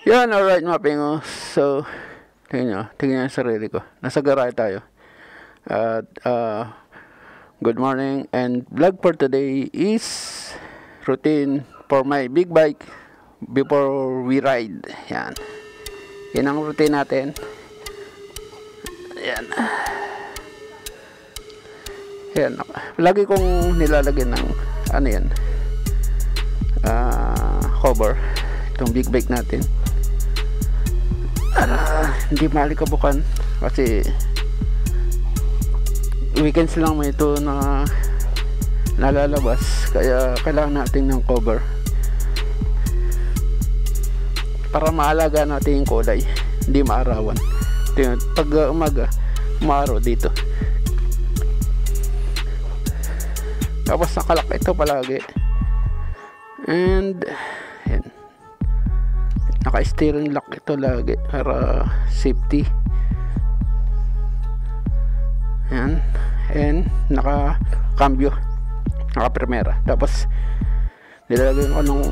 Yan, alright mga pingo. So, tingnan yung sarili ko. Nasa garahe tayo. At, good morning. And vlog for today is routine for my big bike before we ride. Yan. Yan ang routine natin. Yan. Yan. Lagi kong nilalagyan ng, ano yan, cover. Itong big bike natin. Hindi malikabukan kasi weekends lang may ito na nalalabas, kaya kailangan natin ng cover para maalaga natin yung kulay, hindi maarawan. Pag umaga maaraw dito, tapos nakalak ito palagi, and yan, naka-steering lock ito lagi para safety. Yan. And naka-cambio, naka-primera. Tapos nilalagay ko ng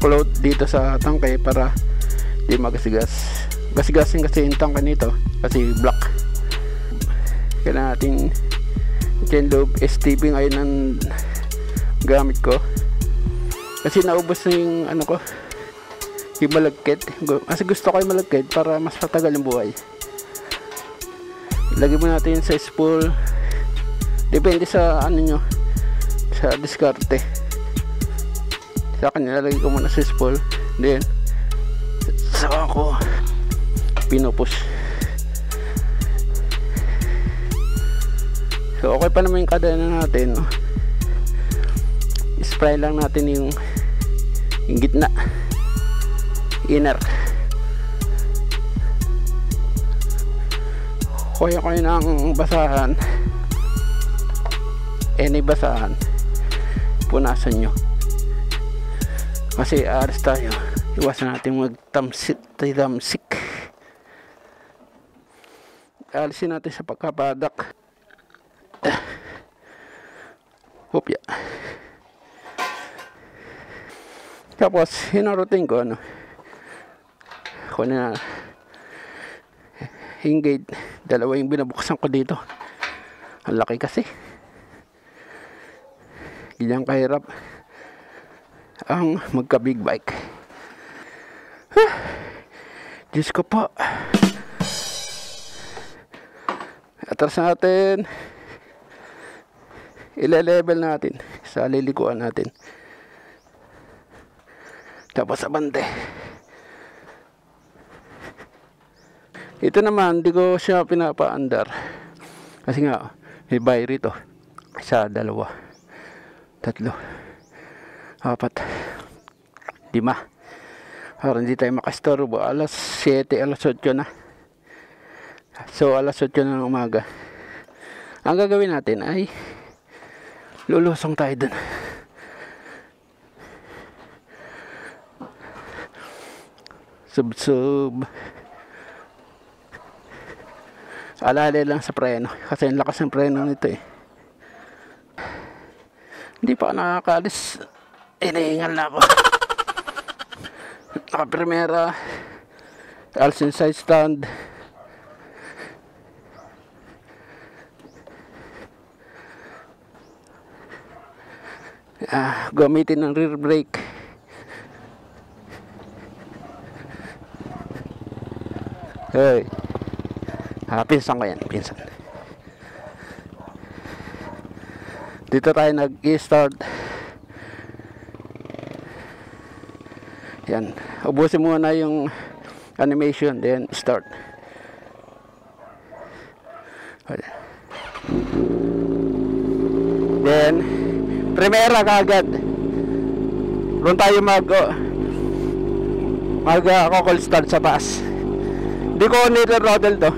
cloth dito sa tangke para di magasigas. Gasigasin kasi yung tangke nito kasi black. Kailangan natin chain loop. STP ngayon ang gamit ko kasi naubos na yung ano ko, yung malagkit. Kasi gusto ko yung malagkit para mas patagal yung buhay. Lagyan mo natin sa spool, depende sa ano nyo, sa diskarte. Sa akin nilalagay ko muna sa spool, then saka ko pinupush. So okay pa naman yung kadena natin, no? Spray lang natin yung gitna, inner. Kuya ko ng basahan, any basahan, punasan nyo kasi aalis tayo. Iwasan natin magtamsik. Alisin natin sa pagkapadak. Hopya. Tapos hinarutin ko, ano, kunin na hinggate. Dalawa yung binabuksan ko dito. Ang laki kasi. Ilang kahirap ang magka big bike. Diyos ko po. Atras natin. Ile-level natin sa lilikuan natin. Tapos abante. Ito naman, hindi ko siya pinapaandar. Kasi nga, may buy rito. 1, 2, 3, 4, 5. Para hindi tayo makastorbo. Alas 7, alas 8 na. So, alas 8 na ng umaga. Ang gagawin natin ay lulusong tayo dun. Sub. Alala lang sa preno kasi ang lakas ng preno nito eh. Hindi pa nakakaalis, iniingal na ako. Naka-primera, Alcin side stand, gamitin ng rear brake. Hey, pinsan ko yan, pinsan. Dito tayo nag-i-start. Yan, ubusin muna yung animation, then start. Then primera kagad. Doon tayo mag-call start sa taas. Hindi ko nire-rodel to.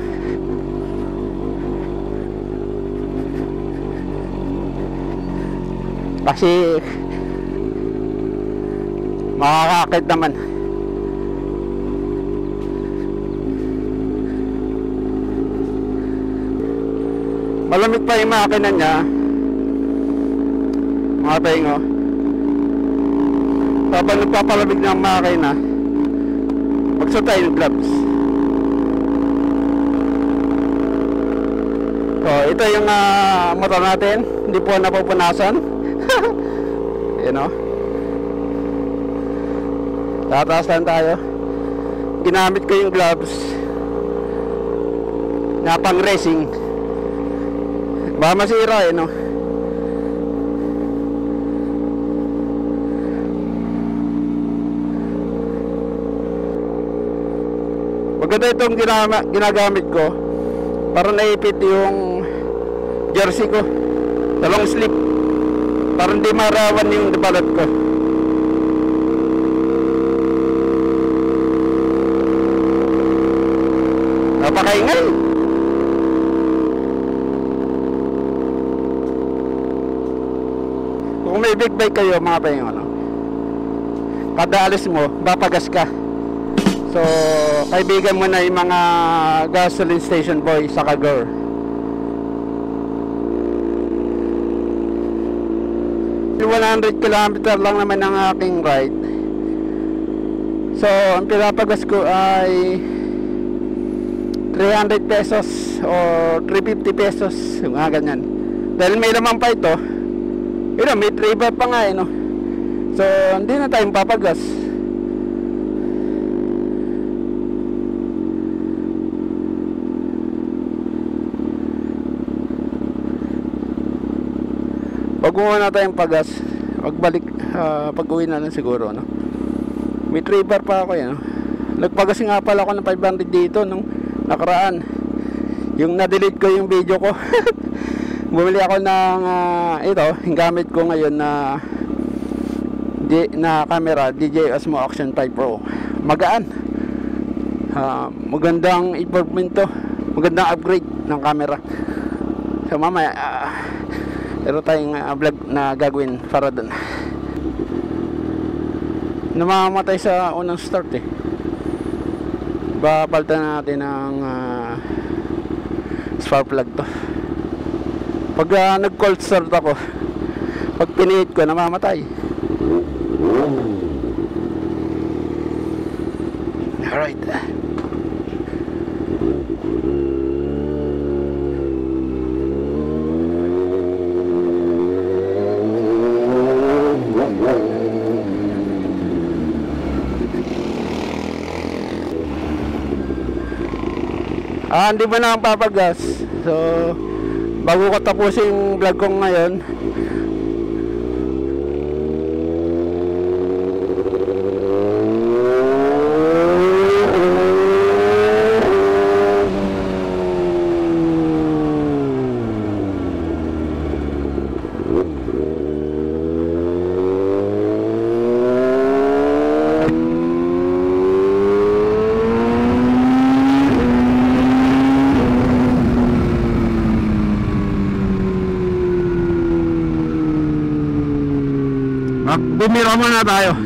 Kasi makakakit naman. Malamig pa yung makina niya. Mga pahingo. Habang nagpapalamig ng makina, magsuot tayo ng gloves. So ito yung motor natin, hindi po napupunasan. You know, tataas lang tayo. Ginamit ko yung gloves na pang racing, baka masira no. Maganda itong ginagamit ko para naipit yung jersey ko sa long sleeve, para hindi marawan yung balat ko. Napakaingay. Kung may big bike kayo mga payong ano, kada alis mo bapagas ka. So kaibigan mo na yung mga gasoline station boy sa girl. Yung 100 km lang naman ang aking ride. So ang pinapagas ko ay 300 pesos o 350 pesos, yung mga ganyan. Dahil may laman pa ito, may driver pa nga no. So hindi na tayong papagas. Pag uwi na tayong pagas, pagbalik, pag-uwi na lang siguro no. May driver pa ako no. Nagpagas nga pala ako ng 500 dito nung nakaraan. Yung na-delete ko yung video ko. Bumili ako ng ito, yung gamit ko ngayon na camera, DJI Osmo Action 5 Pro. Magaan. Magandang improvement to. Magandang upgrade ng camera. So mamaya pero tayong vlog na gagawin para doon. Namamatay sa unang start eh. Papalitan natin ng spark plug to. Pag nag-cold start ako, pag pinihit ko, namamatay. Alright. Hindi ba na ang papagas? So bago ko tapusin yung vlog ko ngayon, bumira muna tayo.